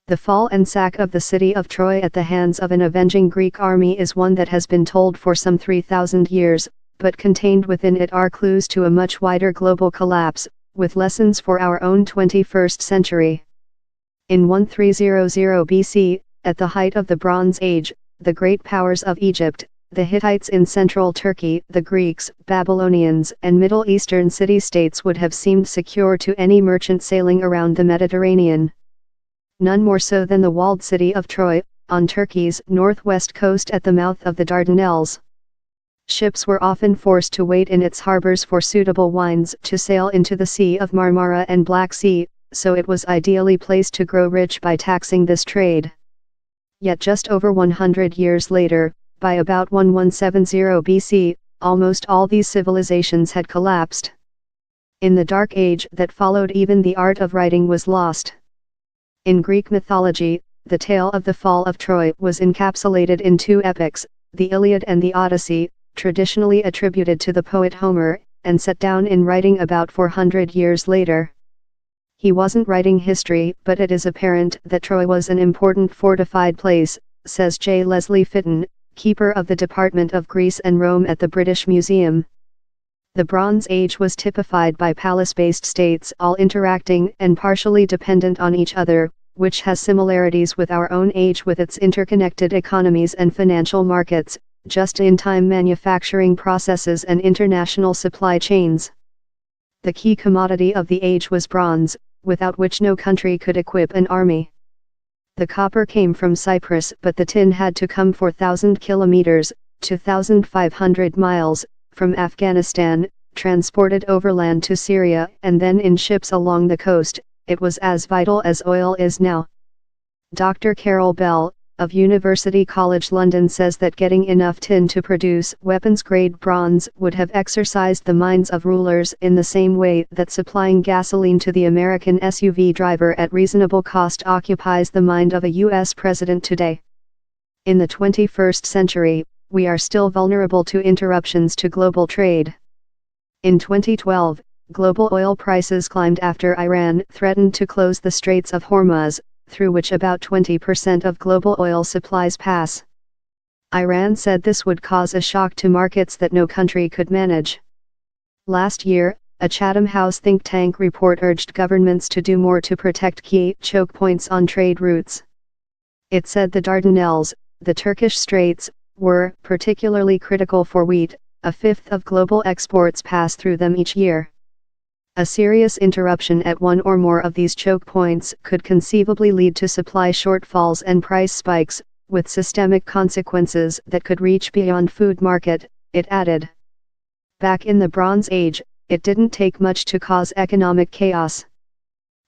The fall and sack of the city of Troy at the hands of an avenging Greek army is one that has been told for some 3,000 years, but contained within it are clues to a much wider global collapse, with lessons for our own 21st century. In 1300 BC, at the height of the Bronze Age, the great powers of Egypt, the Hittites in central Turkey, the Greeks, Babylonians, and Middle Eastern city-states would have seemed secure to any merchant sailing around the Mediterranean. None more so than the walled city of Troy, on Turkey's northwest coast at the mouth of the Dardanelles. Ships were often forced to wait in its harbors for suitable wines to sail into the Sea of Marmara and Black Sea, so it was ideally placed to grow rich by taxing this trade. Yet just over 100 years later, by about 1170 BC, almost all these civilizations had collapsed. In the Dark Age that followed, even the art of writing was lost. In Greek mythology, the tale of the fall of Troy was encapsulated in two epics, the Iliad and the Odyssey, traditionally attributed to the poet Homer, and set down in writing about 400 years later. He wasn't writing history, but it is apparent that Troy was an important fortified place, says J. Leslie Fitton, keeper of the Department of Greece and Rome at the British Museum. The Bronze Age was typified by palace-based states all interacting and partially dependent on each other, which has similarities with our own age with its interconnected economies and financial markets, just-in-time manufacturing processes and international supply chains. The key commodity of the age was bronze, without which no country could equip an army. The copper came from Cyprus, but the tin had to come 4,000 kilometers, 2,500 miles, from Afghanistan, transported overland to Syria and then in ships along the coast. It was as vital as oil is now. Dr. Carol Bell, of University College London, says that getting enough tin to produce weapons-grade bronze would have exercised the minds of rulers in the same way that supplying gasoline to the American SUV driver at reasonable cost occupies the mind of a U.S. president today. In the 21st century, we are still vulnerable to interruptions to global trade. In 2012, global oil prices climbed after Iran threatened to close the Straits of Hormuz, through which about 20% of global oil supplies pass. Iran said this would cause a shock to markets that no country could manage. Last year, a Chatham House think tank report urged governments to do more to protect key choke points on trade routes. It said the Dardanelles, the Turkish Straits, were particularly critical for wheat. A fifth of global exports pass through them each year. A serious interruption at one or more of these choke points could conceivably lead to supply shortfalls and price spikes, with systemic consequences that could reach beyond food market, it added. Back in the Bronze Age, it didn't take much to cause economic chaos.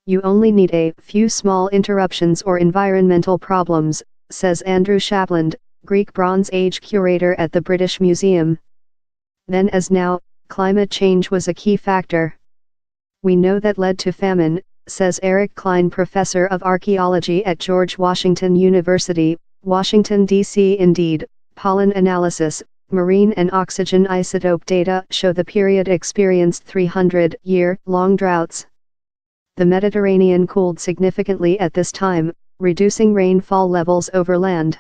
You only need a few small interruptions or environmental problems, says Andrew Shapland, Greek Bronze Age curator at the British Museum. Then as now, climate change was a key factor. We know that led to famine, says Eric Klein, professor of archaeology at George Washington University, Washington, D.C. Indeed, pollen analysis, marine and oxygen isotope data show the period experienced 300-year-long droughts. The Mediterranean cooled significantly at this time, reducing rainfall levels over land.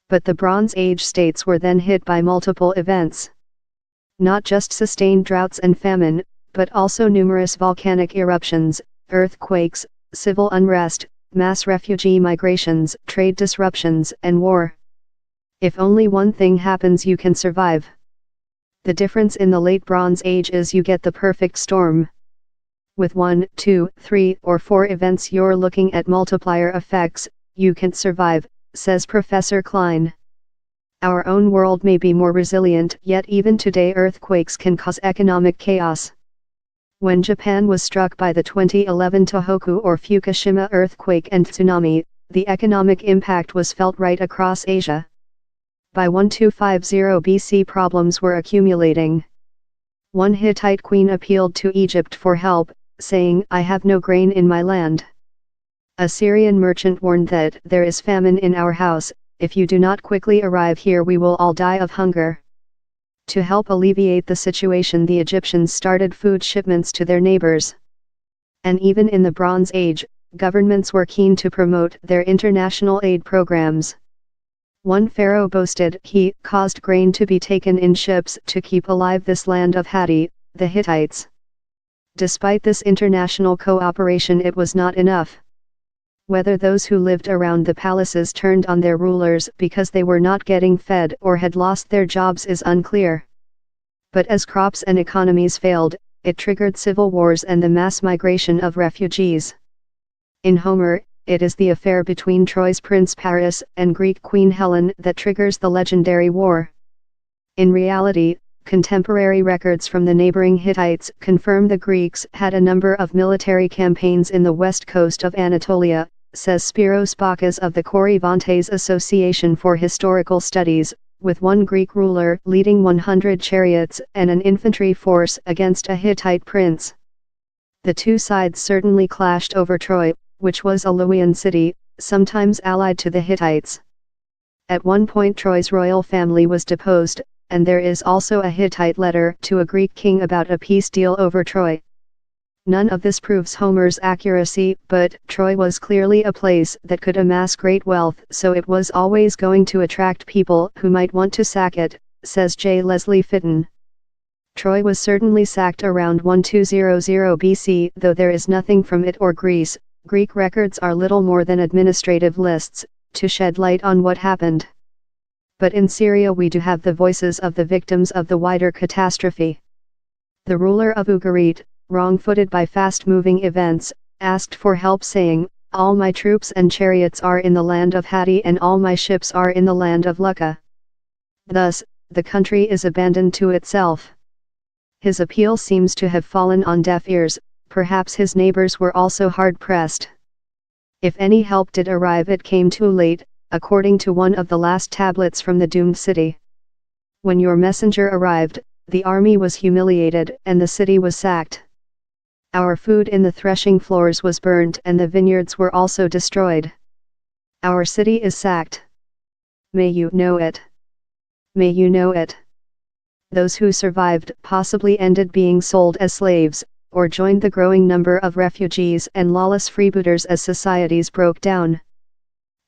But the Bronze Age states were then hit by multiple events. Not just sustained droughts and famine, but also numerous volcanic eruptions, earthquakes, civil unrest, mass refugee migrations, trade disruptions, and war. If only one thing happens, you can survive. The difference in the late Bronze Age is you get the perfect storm. With 1, 2, 3, or 4 events, you're looking at multiplier effects. You can survive, says Professor Klein. Our own world may be more resilient, yet even today earthquakes can cause economic chaos. When Japan was struck by the 2011 Tohoku or Fukushima earthquake and tsunami, the economic impact was felt right across Asia. By 1250 BC, problems were accumulating. One Hittite queen appealed to Egypt for help, saying, "I have no grain in my land." A Syrian merchant warned that, "There is famine in our house, if you do not quickly arrive here we will all die of hunger." To help alleviate the situation, the Egyptians started food shipments to their neighbors. And even in the Bronze Age, governments were keen to promote their international aid programs. One pharaoh boasted he caused grain to be taken in ships to keep alive this land of Hatti, the Hittites. Despite this international cooperation, it was not enough. Whether those who lived around the palaces turned on their rulers because they were not getting fed or had lost their jobs is unclear. But as crops and economies failed, it triggered civil wars and the mass migration of refugees. In Homer, it is the affair between Troy's Prince Paris and Greek Queen Helen that triggers the legendary war. In reality, contemporary records from the neighboring Hittites confirm the Greeks had a number of military campaigns in the west coast of Anatolia, says Spiros Bakas of the Coryvantes Association for Historical Studies, with one Greek ruler leading 100 chariots and an infantry force against a Hittite prince. The two sides certainly clashed over Troy, which was a Luwian city, sometimes allied to the Hittites. At one point Troy's royal family was deposed, and there is also a Hittite letter to a Greek king about a peace deal over Troy. None of this proves Homer's accuracy, but Troy was clearly a place that could amass great wealth, so it was always going to attract people who might want to sack it, says J. Leslie Fitton. Troy was certainly sacked around 1200 BC, though there is nothing from it or Greece. Greek records are little more than administrative lists, to shed light on what happened. But in Syria we do have the voices of the victims of the wider catastrophe. The ruler of Ugarit, wrong-footed by fast-moving events, asked for help saying, "All my troops and chariots are in the land of Hatti and all my ships are in the land of Lucca." Thus, the country is abandoned to itself. His appeal seems to have fallen on deaf ears, perhaps his neighbors were also hard-pressed. If any help did arrive it came too late, according to one of the last tablets from the doomed city. When your messenger arrived, the army was humiliated and the city was sacked. Our food in the threshing floors was burned and the vineyards were also destroyed. Our city is sacked. May you know it. May you know it. Those who survived possibly ended being sold as slaves, or joined the growing number of refugees and lawless freebooters as societies broke down.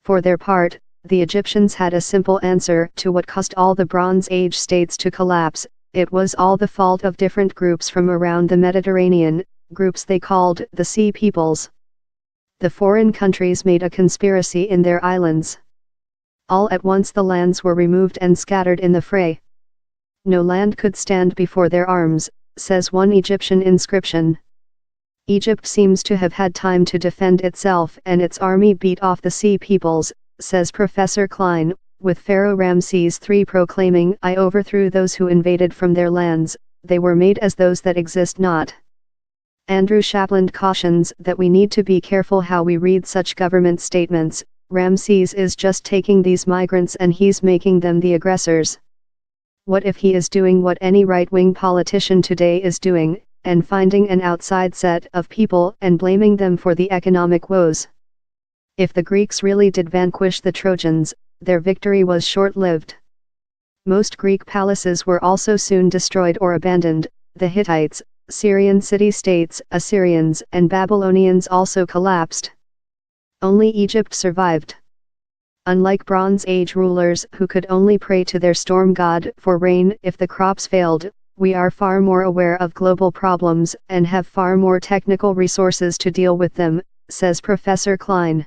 For their part, the Egyptians had a simple answer to what caused all the Bronze Age states to collapse: it was all the fault of different groups from around the Mediterranean, groups they called the Sea Peoples. The foreign countries made a conspiracy in their islands. All at once the lands were removed and scattered in the fray. No land could stand before their arms, says one Egyptian inscription. Egypt seems to have had time to defend itself and its army beat off the Sea Peoples, says Professor Klein, with Pharaoh Ramses III proclaiming, "I overthrew those who invaded from their lands, they were made as those that exist not." Andrew Shapland cautions that we need to be careful how we read such government statements. Ramses is just taking these migrants and he's making them the aggressors. What if he is doing what any right-wing politician today is doing, and finding an outside set of people and blaming them for the economic woes? If the Greeks really did vanquish the Trojans, their victory was short-lived. Most Greek palaces were also soon destroyed or abandoned. The Hittites, Syrian city-states, Assyrians and Babylonians also collapsed. Only Egypt survived. Unlike Bronze Age rulers who could only pray to their storm god for rain if the crops failed, we are far more aware of global problems and have far more technical resources to deal with them, says Professor Klein.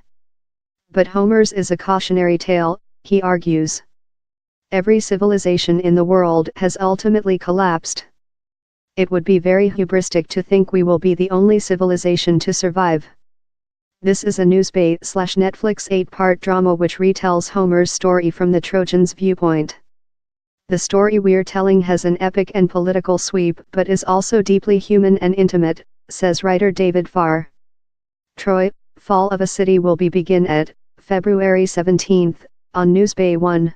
But Homer's is a cautionary tale, he argues. Every civilization in the world has ultimately collapsed. It would be very hubristic to think we will be the only civilization to survive. This is a Newsbay/Netflix 8-part drama which retells Homer's story from the Trojans' viewpoint. The story we're telling has an epic and political sweep but is also deeply human and intimate, says writer David Farr. Troy, Fall of a City will begin at February 17, on Newsbay 1.